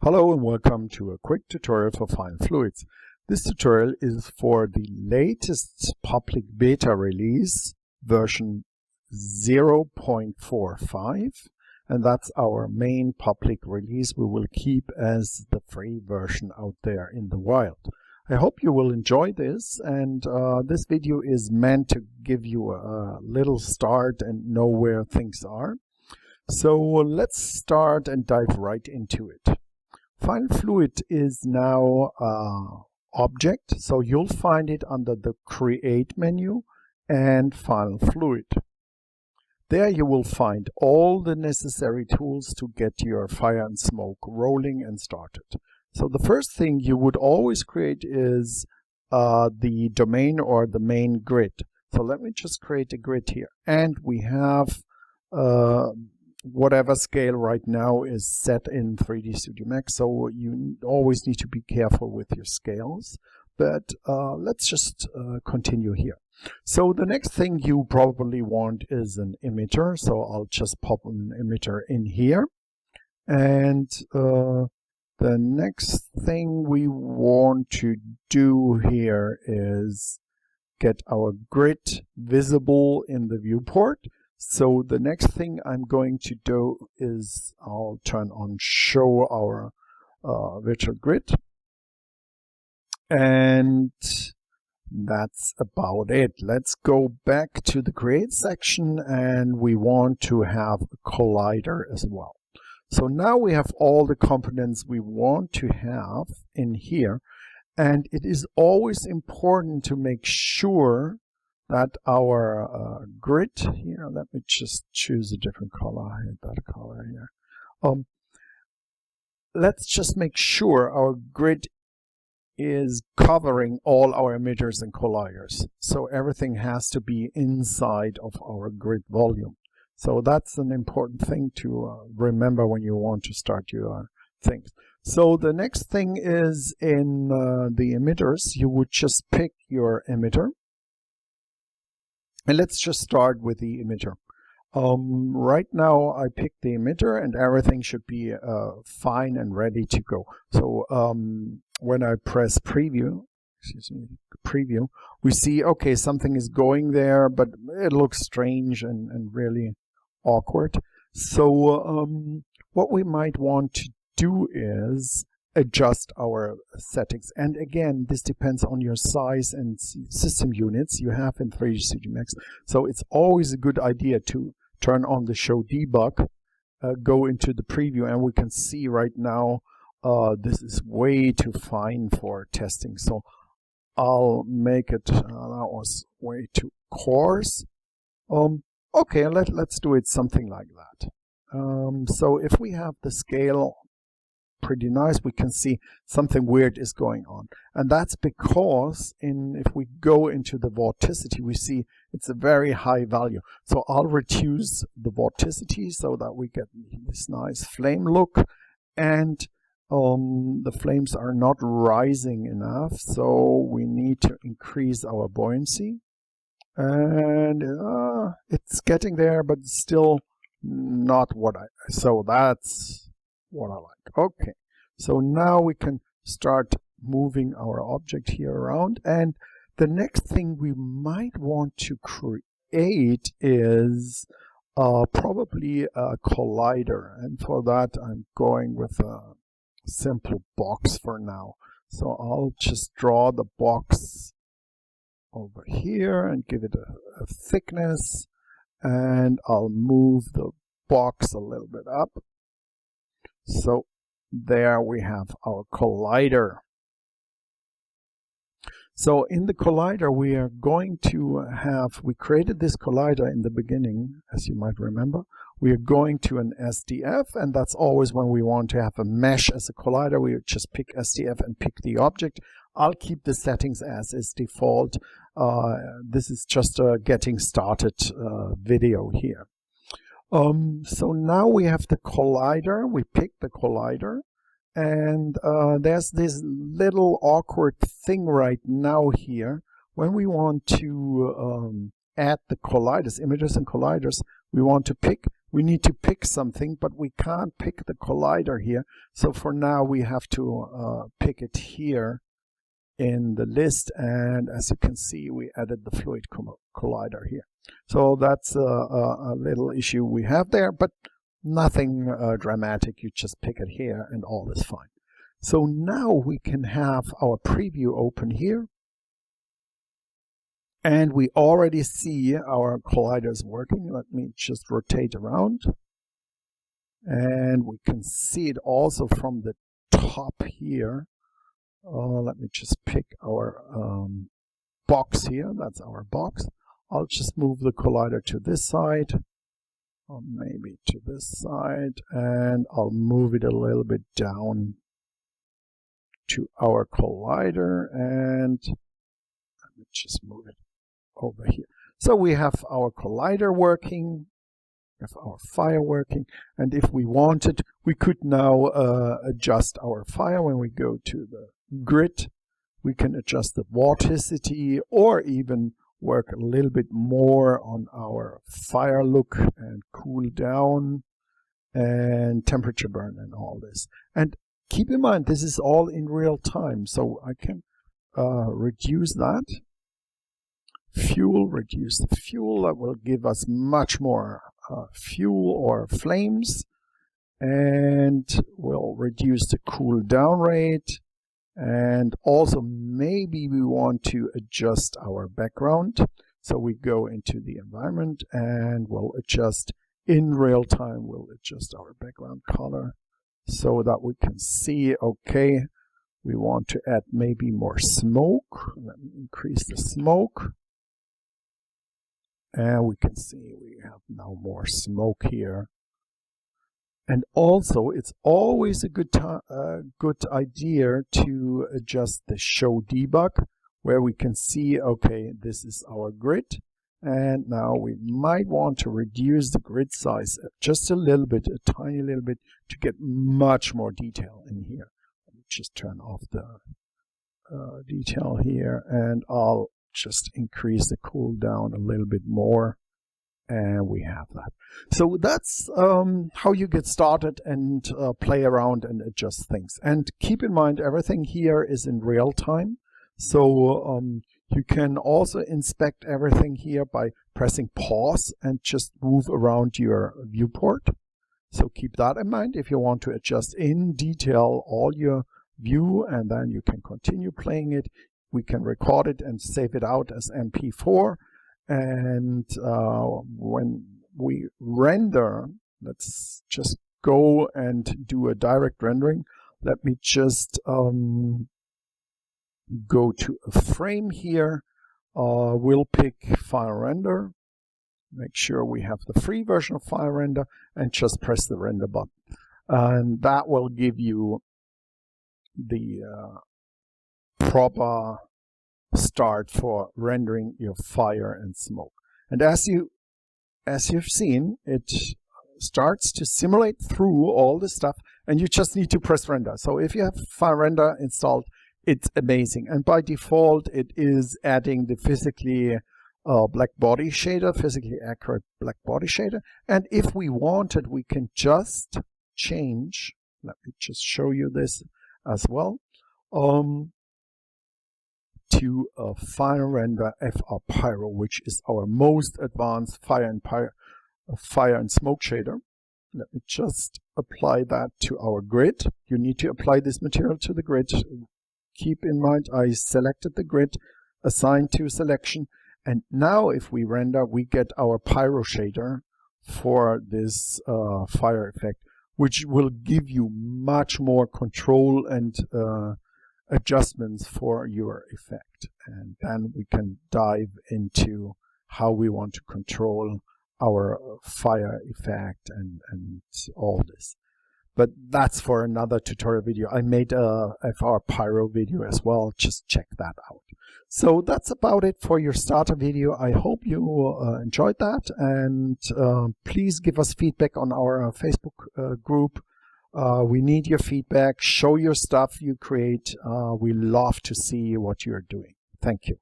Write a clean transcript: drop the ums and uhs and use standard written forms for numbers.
Hello and welcome to a quick tutorial for Final Fluids. This tutorial is for the latest public beta release, version 0.45, and that's our main public release we will keep as the free version out there in the wild. I hope you will enjoy this, and this video is meant to give you a little start and know where things are. So let's start and dive right into it. Final Fluid is now object, so you'll find it under the Create menu and Final Fluid. There you will find all the necessary tools to get your fire and smoke rolling and started. So the first thing you would always create is the domain or the main grid. So let me just create a grid here, and we have whatever scale right now is set in 3D Studio Max, so you always need to be careful with your scales. But let's just continue here. So the next thing you probably want is an emitter, so I'll just pop an emitter in here. And the next thing we want to do here is get our grid visible in the viewport. So the next thing I'm going to do is I'll turn on show our virtual grid, and that's about it. Let's go back to the create section, and we want to have a collider as well. So now we have all the components we want to have in here, and it is always important to make sure that our grid here, let me just choose a different color. I hate that color here. Let's just make sure our grid is covering all our emitters and colliders. So everything has to be inside of our grid volume. So that's an important thing to remember when you want to start your things. So the next thing is in the emitters, you would just pick your emitter. And let's just start with the emitter. Right now I picked the emitter and everything should be fine and ready to go. So when I press preview, we see, okay, something is going there, but it looks strange and really awkward. So what we might want to do is adjust our settings. And again, this depends on your size and system units you have in 3D Studio Max. So it's always a good idea to turn on the show debug, go into the preview, and we can see right now this is way too fine for testing. So I'll make it, that was way too coarse. Okay, let's do it something like that. So if we have the scale pretty nice, we can see something weird is going on, and that's because if we go into the vorticity, we see it's a very high value. So I'll reduce the vorticity so that we get this nice flame look, and the flames are not rising enough, so we need to increase our buoyancy, and it's getting there, but still not what so that's what I like. Okay, so now we can start moving our object here around, and the next thing we might want to create is probably a collider, and for that I'm going with a simple box for now. So I'll just draw the box over here and give it a thickness, and I'll move the box a little bit up. So there we have our collider. So in the collider we are going to have, we created this collider in the beginning, as you might remember. We are going to an SDF, and that's always when we want to have a mesh as a collider. We just pick SDF and pick the object. I'll keep the settings as is default. This is just a getting started video here. So now we have the collider, we pick the collider, and there's this little awkward thing right now here. When we want to add the colliders, emitters and colliders, we need to pick something, but we can't pick the collider here. So for now, we have to pick it here in the list. And as you can see, we added the fluid collider here. So that's a little issue we have there, but nothing dramatic. You just pick it here and all is fine. So now we can have our preview open here. And we already see our colliders working. Let me just rotate around. And we can see it also from the top here. Let me just pick our box here. That's our box. I'll just move the collider to this side, or maybe to this side, and I'll move it a little bit down to our collider, and let me just move it over here. So we have our collider working, we have our fire working, and if we wanted, we could now adjust our fire. When we go to the grid, we can adjust the vorticity or even work a little bit more on our fire look and cool down and temperature burn and all this. And keep in mind, this is all in real time, so I can reduce that. Fuel, reduce the fuel. That will give us much more fuel or flames, and we'll reduce the cool down rate. And also maybe we want to adjust our background. So we go into the environment and we'll adjust in real time. We'll adjust our background color so that we can see, okay, we want to add maybe more smoke. Let me increase the smoke. And we can see we have now more smoke here. And also, it's always a good idea to adjust the show debug, where we can see, okay, this is our grid. And now we might want to reduce the grid size just a little bit, a tiny little bit, to get much more detail in here. Let me just turn off the detail here, and I'll just increase the cooldown a little bit more. And we have that. So that's how you get started and play around and adjust things. And keep in mind, everything here is in real time. So you can also inspect everything here by pressing pause and just move around your viewport. So keep that in mind if you want to adjust in detail all your view, and then you can continue playing it. We can record it and save it out as MP4. And when we render, let's just go and do a direct rendering. Let me just go to a frame here. We'll pick File Render. Make sure we have the free version of File Render and just press the render button. And that will give you the proper start for rendering your fire and smoke. And as you've seen, it starts to simulate through all the stuff, and you just need to press render. So if you have Fire Render installed, it's amazing. And by default, it is adding the physically black body shader, physically accurate black body shader. And if we wanted, we can just change. Let me just show you this as well. To a Fire Render FR Pyro, which is our most advanced fire and smoke shader. Let me just apply that to our grid. You need to apply this material to the grid. Keep in mind, I selected the grid, assigned to selection, and now if we render, we get our Pyro shader for this fire effect, which will give you much more control and adjustments for your effect. And then we can dive into how we want to control our fire effect and all this. But that's for another tutorial video. I made a FR Pyro video as well. Just check that out. So that's about it for your starter video. I hope you enjoyed that. And please give us feedback on our Facebook group. We need your feedback. Show your stuff you create. We love to see what you're doing. Thank you.